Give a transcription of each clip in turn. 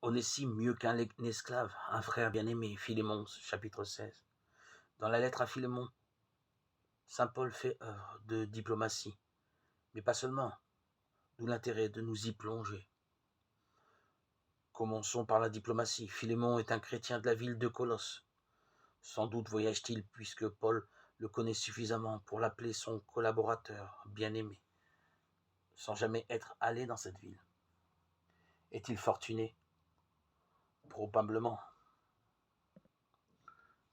Onésime mieux qu'un esclave, un frère bien-aimé, Philémon, chapitre 16. Dans la lettre à Philémon, saint Paul fait œuvre de diplomatie, mais pas seulement, d'où l'intérêt de nous y plonger. Commençons par la diplomatie. Philémon est un chrétien de la ville de Colosse. Sans doute voyage-t-il puisque Paul le connaît suffisamment pour l'appeler son collaborateur bien-aimé, sans jamais être allé dans cette ville. Est-il fortuné? Probablement,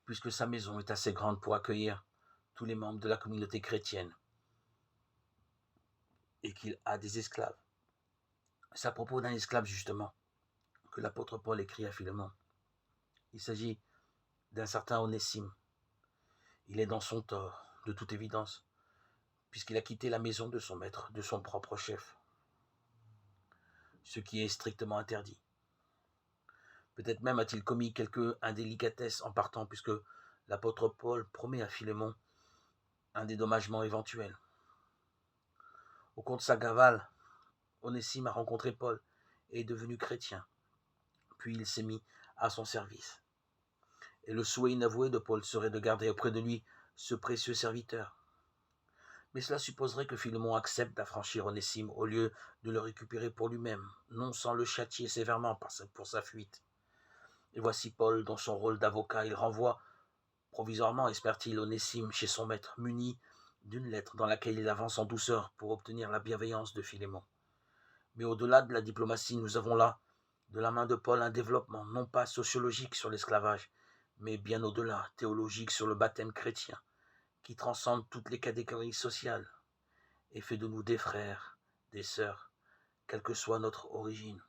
puisque sa maison est assez grande pour accueillir tous les membres de la communauté chrétienne et qu'il a des esclaves. C'est à propos d'un esclave, justement, que l'apôtre Paul écrit à Philémon. Il s'agit d'un certain Onésime. Il est dans son tort, de toute évidence, puisqu'il a quitté la maison de son maître, de son propre chef, ce qui est strictement interdit. Peut-être même a-t-il commis quelque indélicatesse en partant, puisque l'apôtre Paul promet à Philémon un dédommagement éventuel. Au cours de sa cavale, Onésime a rencontré Paul et est devenu chrétien. Puis il s'est mis à son service. Et le souhait inavoué de Paul serait de garder auprès de lui ce précieux serviteur. Mais cela supposerait que Philémon accepte d'affranchir Onésime au lieu de le récupérer pour lui-même, non sans le châtier sévèrement pour sa fuite. Et voici Paul, dans son rôle d'avocat, il renvoie provisoirement, espère-t-il, Onésime chez son maître, muni d'une lettre dans laquelle il avance en douceur pour obtenir la bienveillance de Philémon. Mais au-delà de la diplomatie, nous avons là, de la main de Paul, un développement, non pas sociologique sur l'esclavage, mais bien au-delà, théologique sur le baptême chrétien, qui transcende toutes les catégories sociales et fait de nous des frères, des sœurs, quelle que soit notre origine.